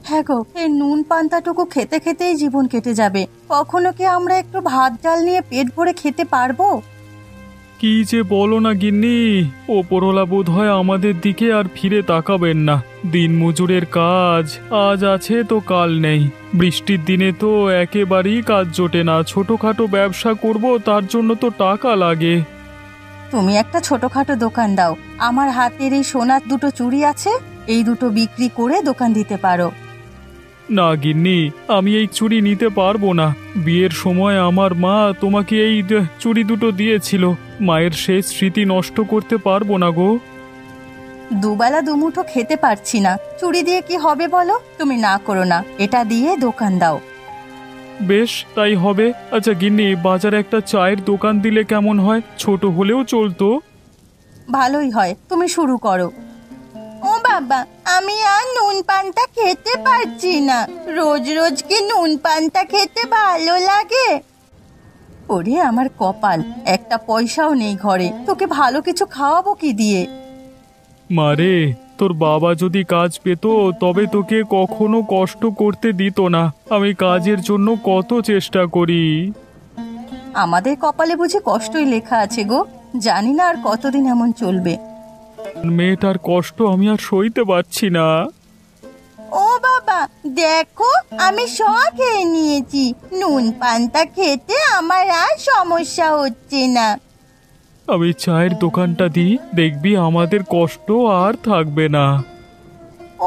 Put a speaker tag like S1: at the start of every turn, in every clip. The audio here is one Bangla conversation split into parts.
S1: হ্যাঁ গো, এই নুন পান্তাটুকু খেতে খেতেই জীবন কেটে যাবে। কখনো কি আমরা একটু ভাত ডাল নিয়ে পেট ভরে খেতে পারবো?
S2: কি যে বলো না গিন্নি, ওপরওয়ালা বোধ হয় আমাদের দিকে আর ফিরে তাকাবেন না। দিনমজুরের কাজ আজ আছে তো কাল নেই। বৃষ্টির দিনে তো একেবারেই কাজ জোটে না। ছোটখাটো ব্যবসা করব, তার জন্য তো টাকা লাগে।
S1: তুমি একটা ছোটখাটো দোকান দাও। আমার হাতের এই সোনার দুটো চুড়ি আছে, এই দুটো বিক্রি করে দোকান দিতে পারো।
S2: না গিন্নি, আমি এই চুড়ি নিতে পারবো না। বিয়ের সময় আমার মা তোমাকে এই চুড়ি দুটো দিয়েছিল। মায়ের শেষ স্মৃতি নষ্ট করতে পারবো না গো।
S1: দুবেলা দুমুঠো খেতে পারছি না, চুড়ি দিয়ে কি হবে বলো? তুমি না করো না, এটা দিয়ে দোকান দাও।
S2: বেশ, তাই হবে। আচ্ছা গিন্নি, বাজারে একটা চায়ের দোকান দিলে কেমন হয়? ছোট হলেও চলতো।
S1: ভালোই হয়, তুমি শুরু করো। ও বাবা, আমি আর নুন পান্তা খেতে পারছি না। রোজ রোজ কি নুন পান্তা খেতে ভালো লাগে? ওরে আমার কপাল, একটা পয়সাও নেই ঘরে, তোকে ভালো কিছু খাওয়াবো কি দিয়ে?
S2: মারে, তোর বাবা যদি কাজ পেত তবে তোকে কখনো কষ্ট করতে দিত না। আমি কাজের জন্য কত চেষ্টা করি।
S1: আমাদের কপালে বুঝি কষ্টই লেখা আছে গো। জানি না আর কতদিন এমন চলবে।
S2: মেয়েটার কষ্ট আমি আর সইতে পারছি না।
S1: ও বাবা, দেখো আমি সব খেয়ে নিয়েছি। নুন পান্তা খেতে আমার আর সমস্যা হচ্ছে না।
S2: আমি চায়ের দোকানটা দিই, দেখবি আমাদের কষ্ট আর থাকবে না।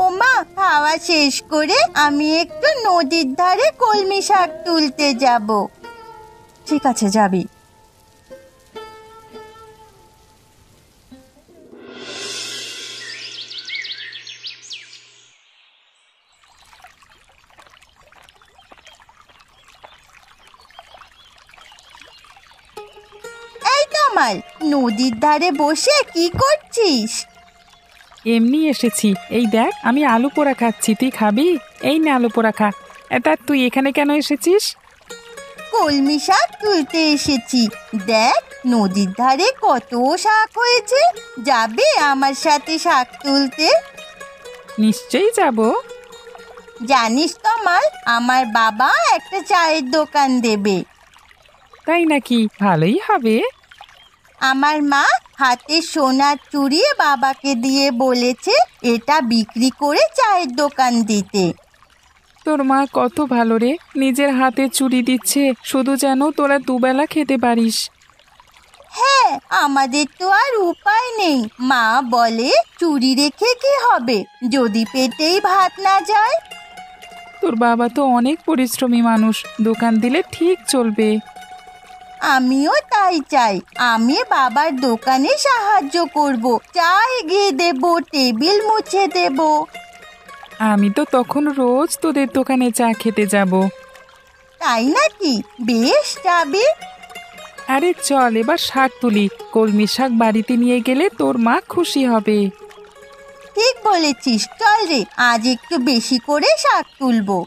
S1: ও মা, খাওয়া শেষ করে আমি একটু নদীর ধারে কলমি শাক তুলতে যাব। ঠিক আছে, যাবি। এই কামাল, নদীর ধারে বসে কি করছিস?
S3: এমনি এসেছি। এই দেখ, আমি আলু পোড়া খাচ্ছি, তুই খাবি? এই না, আলু পোড়া খা। তা তুই এখানে কেন এসেছিস?
S1: কলমি শাক তুলতে এসেছি। দেখ নদীর ধারে কত শাক হয়েছে। যাবে আমার সাথে শাক তুলতে?
S3: নিশ্চয়ই যাব।
S1: জানিস কামাল, আমার বাবা একটা চায়ের দোকান দেবে।
S3: তাই নাকি? ভালোই হবে।
S1: আমার মা হাতে সোনার চুড়ি বাবাকে দিয়ে বলেছে এটা বিক্রি করে চায়ের দোকান দিতে।
S3: তোর মা কত ভালো রে, নিজের হাতে চুরি দিচ্ছে শুধু যেন তোরা দুবেলা খেতে পারিস।
S1: হ্যাঁ, আমাদের তো আর উপায় নেই। মা বলে চুরি রেখে কি হবে যদি পেটেই ভাত না যায়।
S3: তোর বাবা তো অনেক পরিশ্রমী মানুষ, দোকান দিলে ঠিক চলবে।
S1: আমিও তাই চাই। আমি বাবার দোকানে সাহায্য করব, চা এগিয়ে দেব, টেবিল মুছে দেব।
S3: আমি তো তখন রোজ তোদের দোকানে চা খেতে যাব।
S1: তাই নাকি? বেশ, যাবি।
S3: আরে চল এবার শাক তুলি। কলমি শাক বাড়িতে নিয়ে গেলে তোর মা খুশি হবে।
S1: ঠিক বলেছিস, চল রে, আজ একটু বেশি করে শাক তুলবো।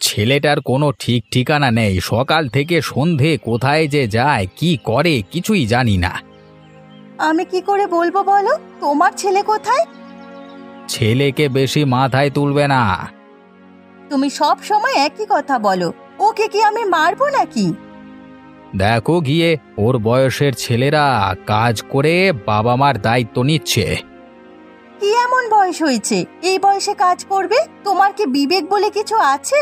S4: ছেলেটার কোনো ঠিক ঠিকানা নেই। সকাল থেকে সন্ধে কোথায় যে যায়, কি করে, কিছুই জানি না।
S1: আমি কি করে বলবো বলো? তোমার ছেলে কোথায়?
S4: ছেলেকে বেশি মাথায় তুলবে না।
S1: তুমি সব সময় একই কথা বলো। ওকে কি আমি মারবো নাকি?
S4: দেখো গিয়ে, ওর বয়সের ছেলেরা কাজ করে বাবা মার দায়িত্ব নিচ্ছে।
S1: কি এমন বয়স হয়েছে এই বয়সে কাজ করবে? তোমার কি বিবেক বলে কিছু আছে?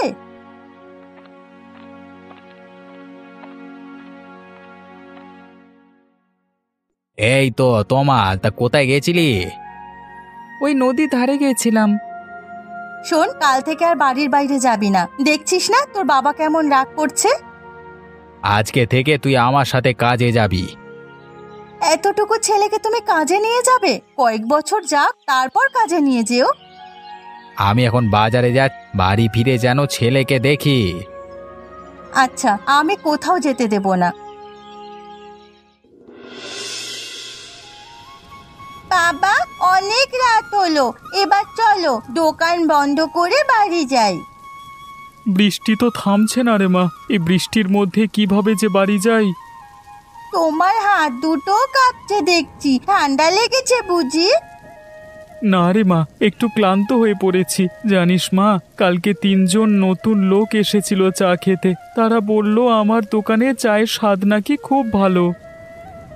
S4: এই তো তোমা, তা কোথায় গেছিলি?
S3: ওই নদীর ধারে গেছিলাম।
S1: শোন, কাল থেকে আর বাড়ির বাইরে যাবি না। দেখছিস না তোর বাবা কেমন রাগ করছে?
S4: আজকে থেকে তুই আমার সাথে কাজে যাবি।
S1: এতটুকু ছেলেকে তুমি কাজে নিয়ে যাবে? কয়েক বছর যাক, তারপর কাজে নিয়ে যেও।
S4: আমি এখন বাজারে যা, বাড়ি ফিরে যেন ছেলেকে দেখি।
S1: আচ্ছা, আমি কোথাও যেতে দেব না। বাবা, অনেক রাত হলো, এবার চলো দোকান বন্ধ করে বাড়ি যাই।
S2: বৃষ্টি তো থামছে না রে মা, এই বৃষ্টির মধ্যে কিভাবে যে বাড়ি যাই।
S1: তোমার হাত দুটো কাঁপছে দেখছি, ঠান্ডা লেগেছে বুঝি?
S2: না রে মা, একটু ক্লান্ত হয়ে পড়েছি। জানিস মা, কালকে 3জন নতুন লোক এসেছিল চা খেতে। তারা বলল আমার দোকানে চায়ের স্বাদ নাকি খুব ভালো।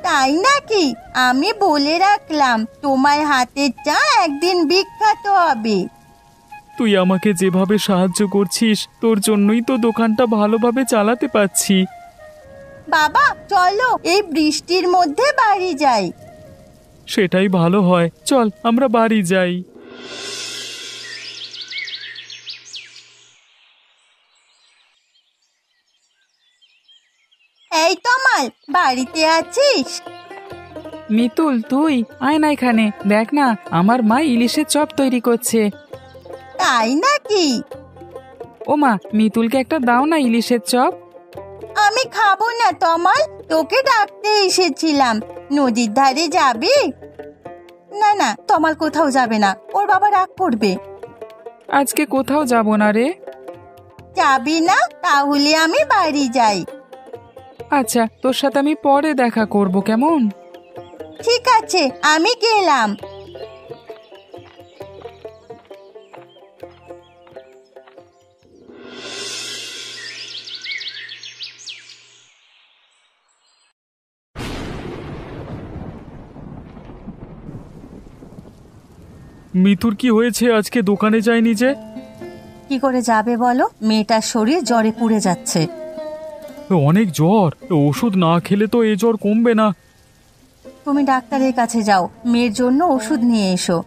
S1: তাই নাকি? আমি বলে রাখলাম তোমার হাতের চা একদিন বিখ্যাত হবে।
S2: তুই আমাকে যেভাবে সাহায্য করছিস, তোর জন্যই তো দোকানটা ভালোভাবে চালাতে পারছি।
S1: বাবা চলো এই বৃষ্টির মধ্যে বাড়ি যাই।
S2: সেটাই ভালো হয়, চল আমরা বাড়ি যাই।
S1: এই তমাল, বাড়িতে আছিস?
S3: মিতুল, তুই আয় না এখানে, দেখ না আমার মা ইলিশের চপ তৈরি করছে।
S1: তাই নাকি?
S3: ও মা, মিতুলকে একটা দাও না ইলিশের চপ।
S1: আমি খাবো না তমাল, তোকে ডাকতে এসেছিলাম। নদীর ধারে যাবি? না না, তমাল কোথাও যাবে না, ওর বাবা রাগ করবে।
S3: আজকে কোথাও যাব না রে।
S1: যাবি না? তাহলে আমি বাড়ি যাই।
S3: আচ্ছা, তোর সাথে আমি পরে দেখা করব, কেমন?
S1: ঠিক আছে, আমি গেলাম।
S2: মিতুর কি হয়েছে? আজকে দোকানে যায়নি যে?
S1: কি করে যাবে বলো? মেয়েটার শরীর জ্বরে পুড়ে যাচ্ছে।
S2: অনেক জ্বর, ওষুধ না খেলে তো এ জ্বর কমবে না।
S1: তুমি ডাক্তারের কাছে যাও, মেয়ের জন্য ওষুধ নিয়ে এসো।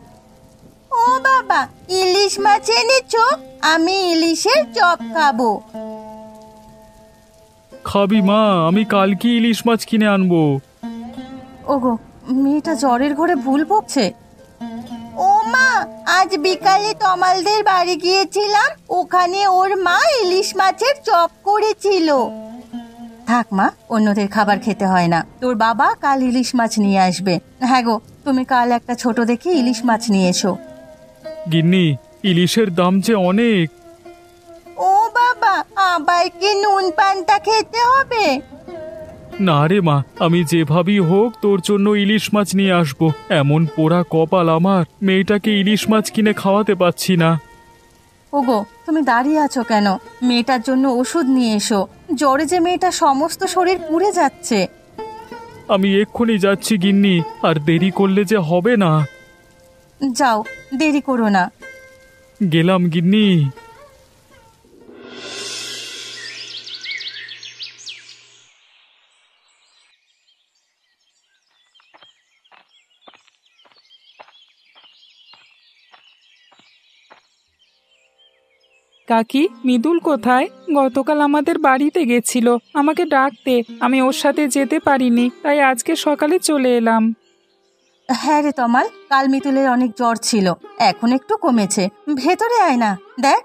S1: ও বাবা, ইলিশ মাছ এনেছো? আমি ইলিশের চপ খাবো।
S2: খাবি মা? আমি কালকে ইলিশ মাছ কিনে আনবো।
S1: ওগো, মেয়েটা জ্বরের ঘরে ভুল বকছে। ও মা, আজ বিকালে তমালদের বাড়ি গিয়েছিলাম, ওখানে ওর মা ইলিশ মাছের চপ করেছিল। থাক মা, অন্যদের খাবার খেতে হয় না। তোর বাবা কাল ইলিশ মাছ নিয়ে আসবে। হ্যাঁ গো, তুমি কাল একটা ছোট দেখে ইলিশ মাছ নিয়ে এসো।
S2: গিন্নি, ইলিশের দাম যে অনেক।
S1: ও বাবা, আবার কি নুন পান্তা খেতে হবে?
S2: না রে মা, আমি যেভাবেই হোক তোর জন্য ইলিশ মাছ নিয়ে আসবো। এমন পোড়া কপাল আমার, মেয়েটাকে ইলিশ মাছ কিনে খাওয়াতে পাচ্ছি না।
S1: ওগো, তুমি দাঁড়িয়ে আছো কেন? মেয়েটার জন্য ওষুধ নিয়ে এসো। জ্বরে যে মেয়েটা সমস্ত শরীর পুড়ে যাচ্ছে।
S2: আমি এক্ষুনি যাচ্ছি গিন্নি, আর দেরি করলে যে হবে না।
S1: যাও, দেরি করো না।
S2: গেলাম গিন্নি।
S3: কাকি, মিতুল কোথায়? গতকাল আমাদের বাড়িতে গেছিল আমাকে ডাকতে, আমি ওর সাথে যেতে পারিনি, তাই আজকে সকালে চলে এলাম।
S1: হ্যাঁ রে তমাল, কাল মিতুলের অনেক জ্বর ছিল, এখন একটু কমেছে। ভেতরে আয় না, দেখ।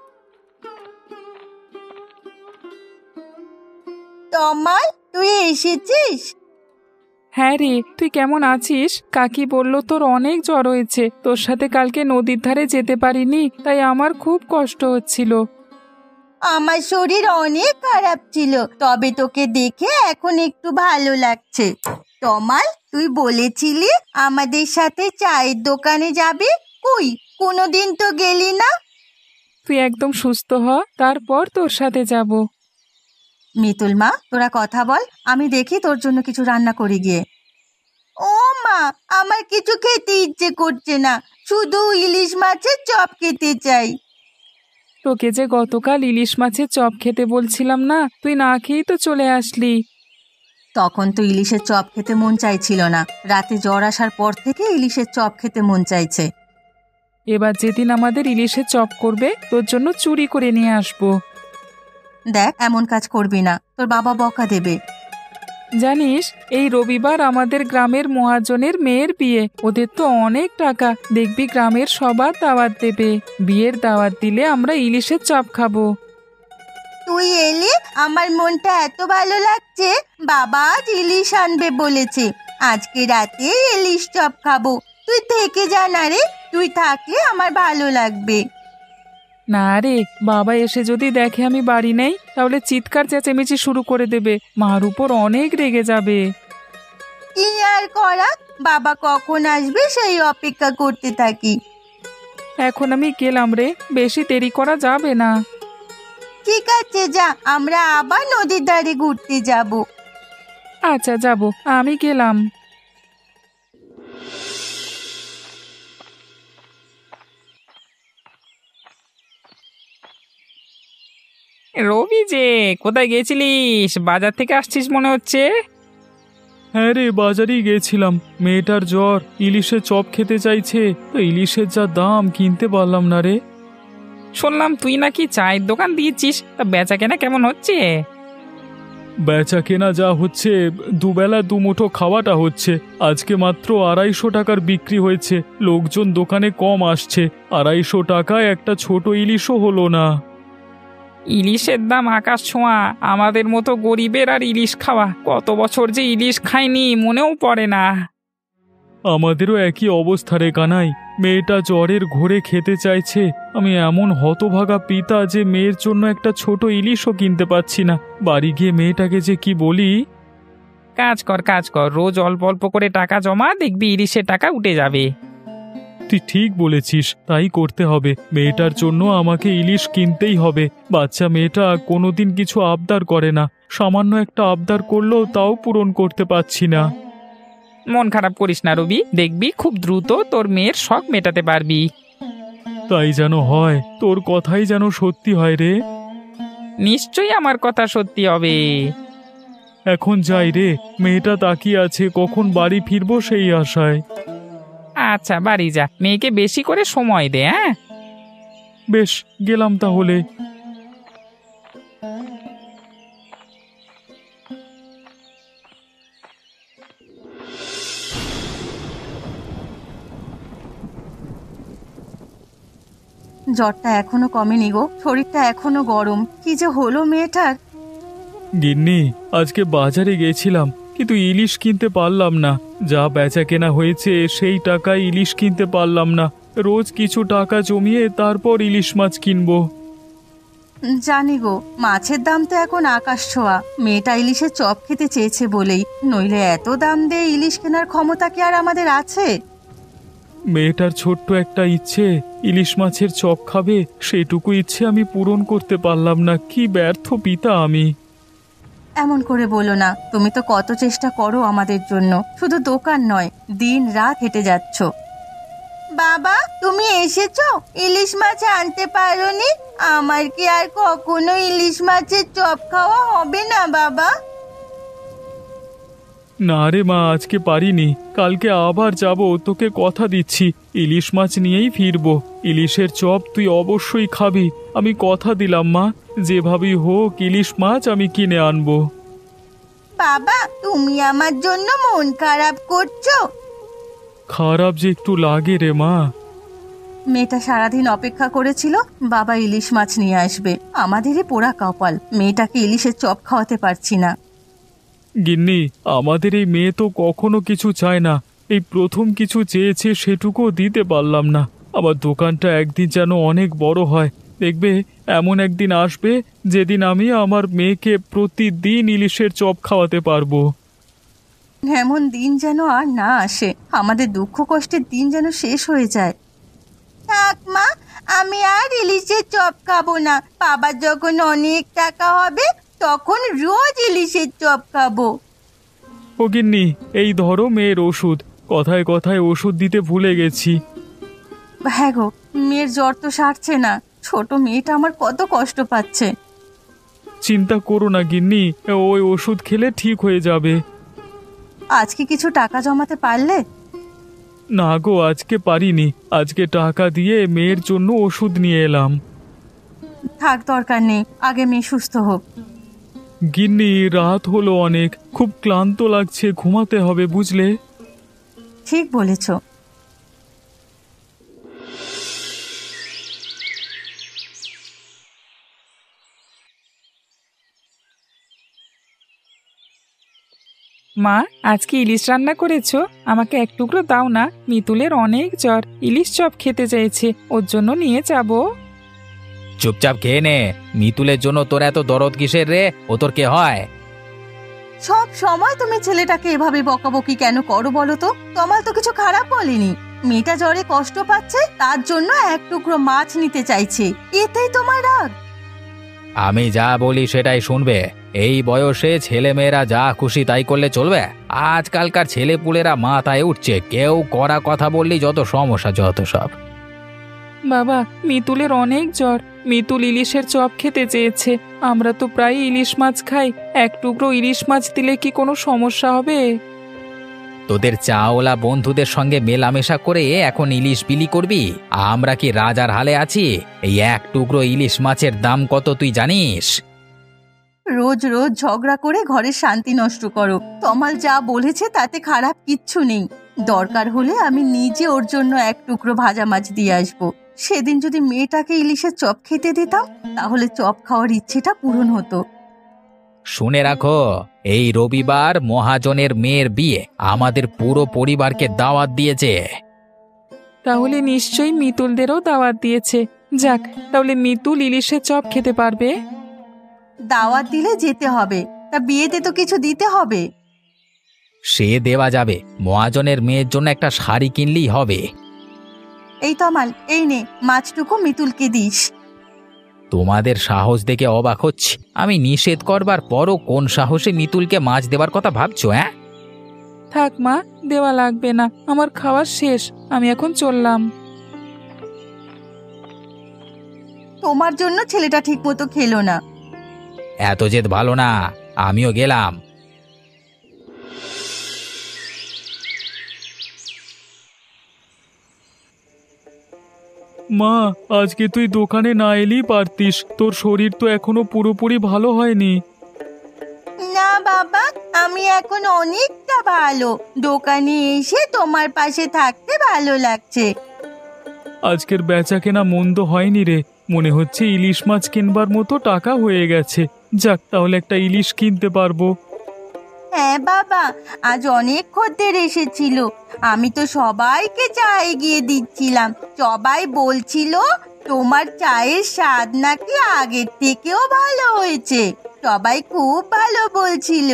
S1: তমাল, তুই এসেছিস?
S3: হ্যাঁ রে, তুই কেমন আছিস? কাকি বলল তোর অনেক জ্বর হয়েছে, তোর সাথে কালকে নদীর ধারে যেতে পারিনি, তাই আমার খুব কষ্ট হচ্ছিল।
S1: আমার শরীর অনেক খারাপ ছিল, তবে তোকে দেখে এখন একটু ভালো লাগছে। তমাল, তুই বলেছিলি আমাদের সাথে চায়ের দোকানে যাবি, কই কোনোদিন তো গেলি না।
S3: তুই একদম সুস্থ হ, তারপর তোর সাথে যাব।
S1: মিতুল মা, তোরা কথা বল, আমি দেখি তোর জন্য কিছু রান্না করি গিয়ে। ও মা, আমার কিছু খেতে ইচ্ছে করছে না, শুধু ইলিশ মাছের চপ খেতে চাই।
S3: তোকে যে গতকাল ইলিশ মাছের চপ খেতে বলছিলাম না, তুই না খেয়েই তো চলে আসলি।
S1: তখন তো ইলিশের চপ খেতে মন চাইছিল না, রাতে জ্বর আসার পর থেকে ইলিশের চপ খেতে মন চাইছে।
S3: এবার যেদিন আমাদের ইলিশের চপ করবে, তোর জন্য চুরি করে নিয়ে আসবো।
S1: দেখ, এমন কাজ করবি না, তোর বাবা বকা দেবে।
S3: জানিস, এই রবিবার আমাদের গ্রামের মহাজনের মেয়ের বিয়ে। ওদের তো অনেক টাকা, দেখবি গ্রামের সবার দাওয়াত দেবে। বিয়ের দাওয়াত দিলে আমরা ইলিশের চপ খাবো।
S1: তুই এলি, আমার মনটা এত ভালো লাগছে। বাবা আজ ইলিশ আনবে বলেছে, আজকে রাতে ইলিশ চপ খাবো। তুই থেকে যা না রে, তুই থাকলে আমার ভালো লাগবে।
S3: না রে, বাবা এসে যদি দেখে আমি বাড়ি নেই, তাহলে চিৎকার চেঁচামেচি শুরু করে দেবে, মার উপর অনেক রেগে যাবে।
S1: কি আর করা, বাবা কখন আসবে সেই অপেক্ষা করতে থাকি।
S3: এখন আমি গেলাম রে, বেশি দেরি করা যাবে না।
S1: ঠিক আছে, যা, আমরা আবার নদীর ধারে ঘুরতে যাব।
S3: আচ্ছা যাব, আমি গেলাম। রবি যে কোথায় গেছিলিস? বাজার থেকে আসছিস মনে হচ্ছে।
S2: হ্যাঁ রে, বাজারেই গেছিলাম। মেয়েটার জ্বর, ইলিশের চপ খেতে চাইছে, তো ইলিশের যা দাম কিনতে পারলাম না রে।
S3: শুনলাম তুই নাকি চায়ের দোকান দিয়েছিস, তা বেচা কেনা কেমন হচ্ছে?
S2: বেচা কেনা যা হচ্ছে, দুবেলা দুমুঠো খাওয়াটা হচ্ছে। আজকে মাত্র 250 টাকার বিক্রি হয়েছে। লোকজন দোকানে কম আসছে, 250 টাকায় একটা ছোট ইলিশও হলো না।
S3: ইলিশের দাম আকাশ ছোঁয়া। আমাদের মতো গরিবের আর ইলিশ খাওয়া, কত বছর যে ইলিশ খাইনি মনেও পড়ে না।
S2: আমাদেরও একই অবস্থা রে কানাই। মেয়েটা জ্বরের ঘোরে খেতে চাইছে। আমি এমন হতভাগা পিতা যে মেয়ের জন্য একটা ছোট ইলিশও কিনতে পাচ্ছি না। বাড়ি গিয়ে মেয়েটাকে যে কি বলি।
S3: কাজ কর, রোজ অল্প অল্প করে টাকা জমা, দেখবি ইলিশের টাকা উঠে যাবে।
S2: তুই ঠিক বলেছিস, তাই করতে হবে। মেয়েটার জন্য আমাকে ইলিশ কিনতেই হবে। বাচ্চা মেয়েটা কোনোদিন কিছু আবদার করে না, সামান্য একটা আবদার করলেও তাও পূরণ করতে পারছি না।
S3: মন খারাপ করিস না রবি, দেখবি খুব দ্রুত তোর মেয়ের শখ মেটাতে পারবি।
S2: তাই যেন হয়, তোর কথাই যেন সত্যি হয় রে।
S3: নিশ্চয়ই আমার কথা সত্যি হবে।
S2: এখন যাই রে, মেয়েটা তাকিয়ে আছে কখন বাড়ি ফিরবো সেই আশায়।
S3: আচ্ছা বাড়ি যা, মেয়েকে বেশি করে সময় দে। হ্যাঁ
S2: বেশ, গেলাম তাহলে।
S1: জ্বরটা এখনো কমেনি গো, শরীরটা এখনো গরম। কি যে হলো মেয়েটার!
S2: গিন্নি, আজকে বাজারে গেছিলাম, কিন্তু ইলিশ কিনতে পারলাম না। যা বেচা কেনা হয়েছে সেই টাকায় ইলিশ কিনতে পারলাম না। রোজ কিছু টাকা জমিয়ে তারপর ইলিশ মাছ কিনবো।
S1: জানি গো, মাছের দাম তো এখন আকাশ ছোঁয়া। মেয়েটা ইলিশের চপ খেতে চেয়েছে বলেই, নইলে এত দাম দিয়ে ইলিশ কেনার ক্ষমতা কি আর আমাদের আছে?
S2: মেয়েটার ছোট্ট একটা ইচ্ছে, ইলিশ মাছের চপ খাবে, সেটুকু ইচ্ছে আমি পূরণ করতে পারলাম না। কি ব্যর্থ পিতা আমি!
S1: এমন করে বলো না, তুমি তো কত চেষ্টা করো আমাদের জন্য। শুধু দোকান নয়, দিন রাত হেঁটে যাচ্ছ। বাবা, তুমি এসেছো? ইলিশ মাছ আনতে পারোনি? আমার কি আর কখনো ইলিশ মাছের চপ খাওয়া হবে না বাবা?
S2: না রে মা, আজকে পারিনি। কালকে আবার যাব, তোকে কথা দিচ্ছি। ইলিশ মাছ নিয়েই ফিরবো। ইলিশের চপ তুই অবশ্যই খাবি, আমি কথা দিলাম মা। যেভাবেই হোক ইলিশ মাছ আমি কিনে আনবো।
S1: বাবা, তুমি আমার জন্য মন খারাপ করছো?
S2: খারাপ যে একটু লাগে রে মা।
S1: মেয়েটা সারাদিন অপেক্ষা করেছিল বাবা ইলিশ মাছ নিয়ে আসবে। আমাদেরই পোড়া কপাল, মেয়েটাকে ইলিশের চপ খাওয়াতে পারছি না।
S2: গিন্নি, আমাদের এই মেয়ে তো কখনো কিছু চায় না। এই প্রথম কিছু চেয়েছে, সেটুকুও দিতে পারলাম না। আবার দোকানটা একদিন যেন অনেক বড় হয়। দেখবে এমন একদিন আসবে যেদিন আমি আমার মেয়েকে প্রতিদিন ইলিশের চপ খাওয়াতে পারবো।
S1: এমন দিন যেন আর না আসে, আমাদের দুঃখ কষ্টের দিন যেন শেষ হয়ে যায়। থাক মা, আমি আর ইলিশের চপ খাবো না। বাবার যখন অনেক টাকা হবে তখন রোজ ইলিশের চপ খাবো।
S2: ও গিন্নি, এই ধরো মেয়ের ওষুধ। কথায় কথায় ওষুধ দিতে ভুলে গেছি।
S1: হ্যাঁ গো, মেয়ের জ্বর তো সারছে না। ছোট মেয়েটা আমার কত কষ্ট পাচ্ছে।
S2: চিন্তা করো না গিন্নি, ওই ওষুধ খেলে ঠিক হয়ে যাবে।
S1: আজকে কিছু টাকা জমাতে পারলে?
S2: না গো, আজকে পারিনি। আজকে টাকা দিয়ে মেয়ের জন্য ওষুধ নিয়ে এলাম।
S1: থাক, দরকার নেই, আগে মেয়ে সুস্থ হোক।
S2: গিন্নি, রাত হলো অনেক, খুব ক্লান্ত লাগছে, ঘুমাতে হবে বুঝলে।
S1: ঠিক বলেছ।
S3: মা, আজকে ইলিশ রান্না করেছো? আমাকে এক টুকরো দাও না, মিতুলের অনেক জ্বর, ইলিশ চপ খেতে চাইছে, ওর জন্য নিয়ে যাবো।
S4: চুপচাপ খেয়ে নে। মিতুলের জন্য তোর এত দরদ কিসের রে? ও তোর কে হয়?
S1: সব সময় তুমি ছেলেটাকে এভাবে বকাবকি কেন করো বলো তো? তোমার তো কিছু খারাপ বলেনি। মেয়েটা জ্বরে কষ্ট পাচ্ছে, তার জন্য এক টুকরো মাছ নিতে চাইছে, এতেই তোমার রাগ?
S4: আমি যা বলি সেটাই শুনবে। এই বয়সে ছেলেমেয়েরা যা খুশি তাই করলে চলবে? আজকালকার ছেলেপুলেরা মাথায় উঠছে, কেউ কড়া কথা বললেই যত সমস্যা, যত সব।
S3: বাবা, মিতুলের অনেক জ্বর। মিতুল ইলিশের চপ খেতে চেয়েছে। আমরা তো প্রায় ইলিশ মাছ খাই, এক টুকরো ইলিশ মাছ দিলে কি কোনো সমস্যা হবে?
S4: তোদের চাওলা বন্ধুদের সঙ্গে মেলামেশা করে এখন ইলিশ বিলি করবি? আমরা কি রাজার হালে আছি? এই এক টুকরো ইলিশ মাছের দাম কত তুই জানিস?
S1: রোজ রোজ ঝগড়া করে ঘরের শান্তি নষ্ট করো। তমাল যা বলেছে তাতে খারাপ কিচ্ছু নেই। দরকার হলে আমি নিজে ওর জন্য এক টুকরো ভাজা মাছ দিয়ে আসবো। সেদিন যদি মেয়েটাকে ইলিশের চপ খেতে দিতাম, তাহলে চপ খাওয়ার ইচ্ছেটা পূরণ হতো।
S4: শুনে রাখো, এই রবিবার মহাজনের মেয়ের বিয়ে, আমাদের পুরো পরিবারকে দাওয়াত দিয়েছে।
S3: তাহলে নিশ্চয়ই মিতুলদেরও দাওয়াত দিয়েছে। যাক, তাহলে মিতুল ইলিশের চপ খেতে পারবে।
S1: দাওয়াত দিলে যেতে হবে, তা বিয়েতে তো কিছু দিতে হবে।
S4: সে দেওয়া যাবে, মহাজনের মেয়ের জন্য একটা শাড়ি কিনলেই হবে।
S1: এই তমাল, এই নে মাছটুকু মিতুলকে দিস।
S4: তোমাদের সাহস দেখে অবাক হচ্ছি। আমি নিষেধ করবার পরও কোন সাহসে মিতুলকে মাছ দেবার কথা ভাবছো?
S3: থাক মা, দেওয়া লাগবে না, আমার খাওয়া শেষ, আমি এখন চললাম।
S1: তোমার জন্য ছেলেটা ঠিক মতো খেলো না।
S4: এত জেদ ভালো না, আমিও গেলাম।
S2: মা, আজকে তুই দোকানে না এলেই পারতিস, তোর শরীর তো এখনো পুরোপুরি ভালো হয়নি।
S1: না বাবা, আমি এখন অনেকটা ভালো। দোকানে এসে তোমার পাশে থাকতে ভালো লাগছে।
S2: আজকের বেচা কেনা মন্দ হয়নি রে, মনে হচ্ছে ইলিশ মাছ কিনবার মতো টাকা হয়ে গেছে। যাক, তাহলে একটা ইলিশ কিনতে পারবো।
S1: হ্যাঁ বাবা, আজ অনেক খদ্দের এসেছিল। আমি তো সবাইকে চা এগিয়ে দিচ্ছিলাম। সবাই বলছিল তোমার চায়ের স্বাদ নাকি আগের থেকেও ভালো হয়েছে। সবাই খুব ভালো বলছিল।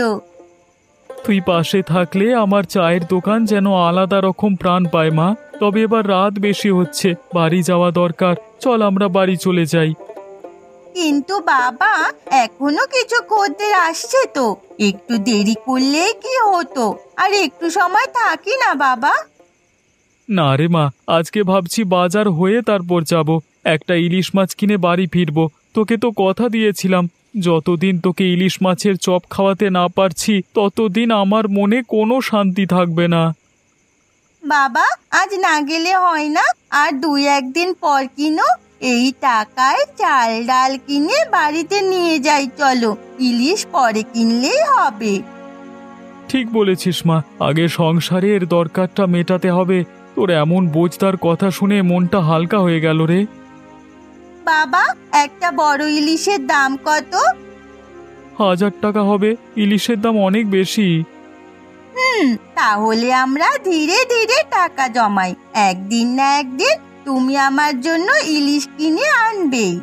S2: তুই পাশে থাকলে আমার চায়ের দোকান যেন আলাদা রকম প্রাণ পায় মা। তবে এবার রাত বেশি হচ্ছে, বাড়ি যাওয়া দরকার। চল আমরা বাড়ি চলে যাই।
S1: কিন্তু বাবা, এখনো কিছু খদ্দের আসছে তো, একটু দেরি করলে কি হতো? আর একটু সময় থাকি না বাবা?
S2: না রে মা, আজকে ভাবছি বাজার হয়ে তারপর যাব। একটা ইলিশ মাছ কিনে বাড়ি ফিরবো। তোকে তো কথা দিয়েছিলাম, যতদিন তোকে ইলিশ মাছের চপ খাওয়াতে না পারছি ততদিন আমার মনে কোনো শান্তি থাকবে না।
S1: বাবা, আজ না গেলে হয় না? আর 2-1 দিন পর কিনো। এই টাকায় চাল ডাল কিনে বাড়িতে নিয়ে যাই চলো। ইলিশ পরে কিনলেই হবে।
S2: ঠিক বলেছিস মা, আগে সংসারের দরকারটা মেটাতে হবে। তোর এমন বোঝদার কথা শুনে মনটা হালকা হয়ে গেল রে।
S1: বাবা, একটা বড় ইলিশের দাম কত?
S2: 1000 টাকা হবে। ইলিশের দাম অনেক বেশি।
S1: তাহলে আমরা ধীরে ধীরে টাকা জমাই। একদিন না একদিন তুমি আমার জন্য ইলিশ কিনে আনবেই।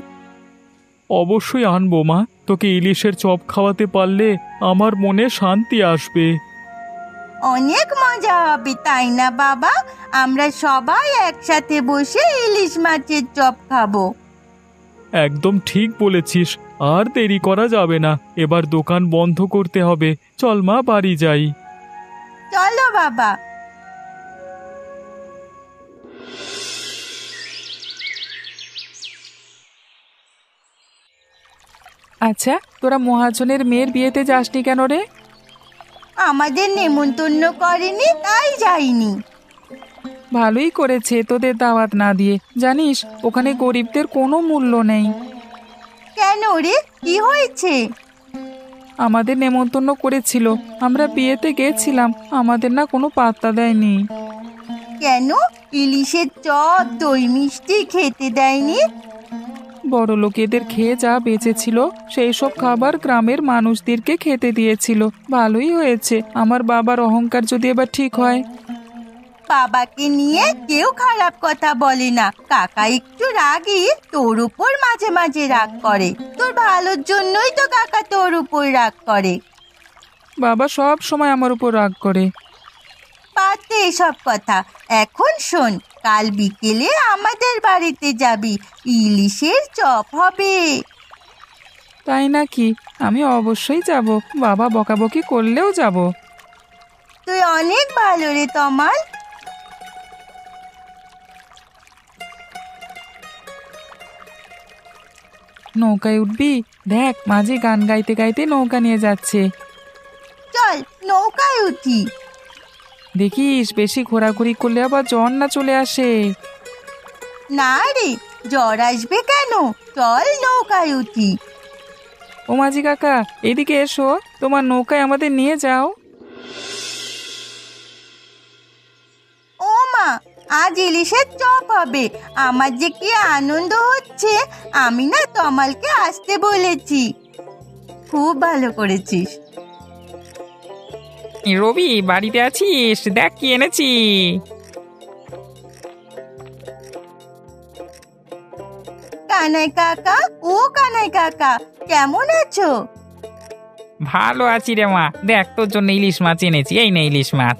S2: অবশ্যই আনবো মা, তোকে ইলিশের চপ খাওয়াতে পারলে আমার মনে শান্তি আসবে।
S1: অনেক মজা হবে, তাই না বাবা? আমরা সবাই একসাথে বসে ইলিশ মাছের চপ খাবো।
S2: একদম ঠিক বলেছিস, আর দেরি করা যাবে না। এবার দোকান বন্ধ করতে হবে। চল মা, বাড়ি যাই।
S1: চলো বাবা।
S3: আচ্ছা, তোরা মহাজনের মেয়ের বিয়েতে যাসনি কেন রে?
S1: আমাদের নেমন্তন্ন করেনি, তাই যাইনি।
S3: ভালোই করেছে তোদের দাওয়াত না দিয়ে। জানিস, ওখানে গরিবদের কোনো মূল্য নেই।
S1: কেন রে, কি হয়েছে?
S3: আমাদের নেমন্তন্ন করেছিল, আমরা বিয়েতে গেছিলাম, আমাদের না কোনো পাত্তা দেয়নি।
S1: কেন? ইলিশের চপ দই মিষ্টি খেতে দেয়নি?
S3: বড় লোকেদের খেয়ে যা বেঁচেছিল সেই সব খাবার গ্রামের মানুষদেরকে খেতে দিয়েছিল। ভালোই হয়েছে। আমার বাবার অহংকার যদি এবার ঠিক হয়।
S1: বাবাকে নিয়ে কেউ খারাপ কথা বলে না। কাকা একটু রাগী, তোর উপর মাঝে মাঝে রাগ করে। তোর ভালোর জন্যই তো কাকা তোর উপর রাগ করে।
S3: বাবা সব সময় আমার উপর রাগ করে।
S1: পারতে দে এসব কথা। এখন শোন, কাল বিকেলে আমাদের বাড়িতে যাবি, ইলিশের চপ হবে।
S3: তাই নাকি? আমি অবশ্যই যাব, বাবা বকাবকি করলেও যাব।
S1: তুই অনেক ভালো রে তমাল।
S3: নৌকায় উঠবি? দেখ মাঝি গান গাইতে গাইতে নৌকা নিয়ে যাচ্ছে।
S1: চল নৌকায় উঠি।
S3: দেখিস বেশি ঘোরাঘুরি করলে আবার জ্বর না চলে আসে।
S1: না রে, জ্বর আসবে কেন? চল নৌকায় উঠি।
S3: ও মাঝি কাকা, এদিকে এসো, তোমার নৌকায় আমাদের নিয়ে যাও।
S1: ও মা, আজ ইলিশের চপ হবে। আমার যে কি আনন্দ হচ্ছে। আমি না তমালকে আসতে বলেছি। খুব ভালো করেছিস।
S3: রবি, বাড়িতে আছিস? দেখ কি এনেছি।
S1: কানাই কাকা, ও কানাই কাকা, কেমন আছো?
S3: ভালো আছি রে মা, দেখ তোর জন্য ইলিশ মাছ এনেছি, এই না ইলিশ মাছ।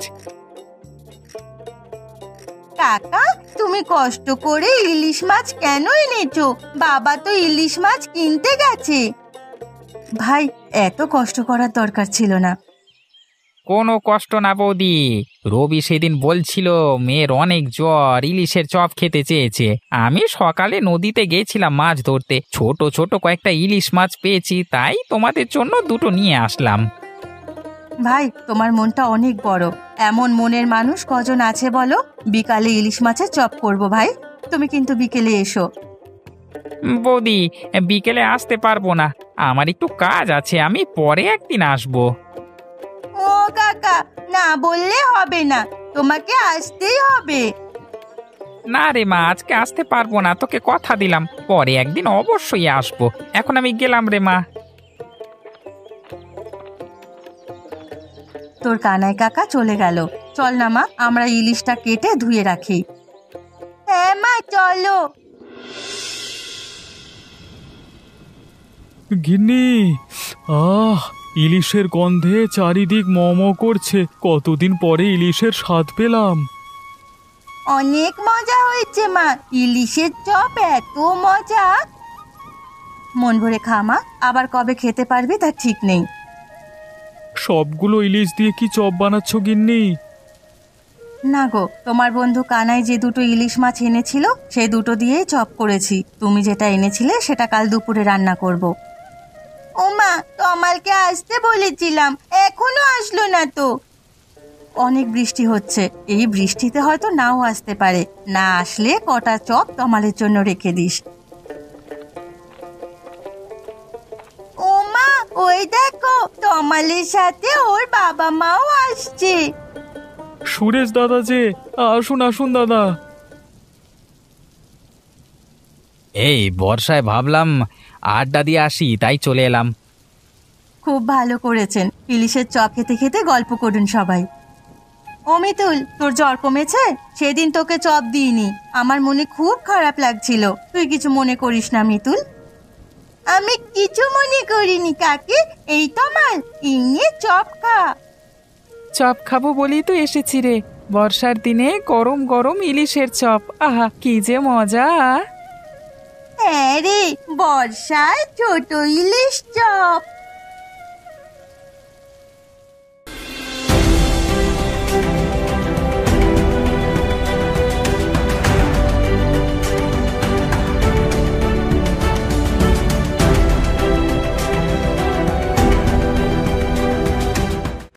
S1: কাকা, তুমি কষ্ট করে ইলিশ মাছ কেন এনেছো? বাবা তো ইলিশ মাছ কিনতে গেছে। ভাই, এত কষ্ট করার দরকার ছিল না।
S3: কোনো কষ্ট না বৌদি, রবি সেদিন বলছিল মেয়ের অনেক জ্বর, ইলিশের চপ খেতে চেয়েছে। আমি সকালে নদীতে গেছিলাম মাছ ধরতে, ছোট ছোট কয়েকটা ইলিশ মাছ পেয়েছি, তাই তোমাদের জন্য দুটো নিয়ে আসলাম।
S1: ভাই, তোমার মনটা অনেক বড়। এমন মনের মানুষ কজন আছে বলো? বিকালে ইলিশ মাছের চপ করব ভাই, তুমি কিন্তু বিকেলে এসো।
S3: বৌদি, বিকেলে আসতে পারবো না, আমার একটু কাজ আছে, আমি পরে একদিন আসবো।
S1: ও কাকা, না বললে হবে না, তোমাকে আসতেই হবে।
S3: না রে মা, আজকে আসতে পারবো না, তোকে কথা দিলাম, পরে একদিন অবশ্যই আসবো। এখন আমি গেলাম রে মা।
S1: তোর কানাই কাকা চলে গেল। চল না মা, আমরা ইলিশটা কেটে ধুয়ে রাখি। হ্যাঁ মা, চলো।
S2: গিন্নি, ইলিশের গন্ধে চারিদিক ম ম করছে। কতদিন পরে ইলিশের স্বাদ পেলাম।
S1: অনেক মজা হয়েছে মা, ইলিশের চপ এত মজা। মন ভরে খা মা, আবার কবে খেতে পারবি তার ঠিক নেই।
S2: সবগুলো ইলিশ দিয়ে কি চপ বানাচ্ছ গিন্নি?
S1: না গো, তোমার বন্ধু কানাই যে দুটো ইলিশ মাছ এনেছিল সে দুটো দিয়েই চপ করেছি। তুমি যেটা এনেছিলে সেটা কাল দুপুরে রান্না করব। ও মা, তমালকে আসতে বলেছিলাম, এখনো আসলো না তো। অনেক বৃষ্টি হচ্ছে, এই বৃষ্টিতে হয়তো নাও আসতে পারে। না আসলে কটা চপ তমালের জন্য রেখে দিস। ও মা, ওই দেখো, তমালের সাথে ওর বাবা মাও আসছে।
S2: সুরেশ দাদা যে, আসুন আসুন দাদা।
S4: এই বর্ষায় ভাবলাম আড্ডা দিয়ে আসি, তাই চলে এলাম।
S1: খুব ভালো করেছেন, ইলিশের চপ খেতে খেতে গল্প করুন সবাই। ও মিতুল, তোর জ্বর কমেছে? সেদিন তোকে চপ দিইনি, আমার মনে খুব খারাপ লাগছিল। তুই কিছু মনে করিস না মিতুল। আমি কিছু মনে করিনি কাকি। এই তমাল, ইংয়ে চপ খা।
S3: চপ খাবো বলেই তো এসেছি রে, বর্ষার দিনে গরম গরম ইলিশের চপ, আহা কি যে মজা।
S1: হ্যাঁ রে, বর্ষায় ছোট ইলিশ চপ।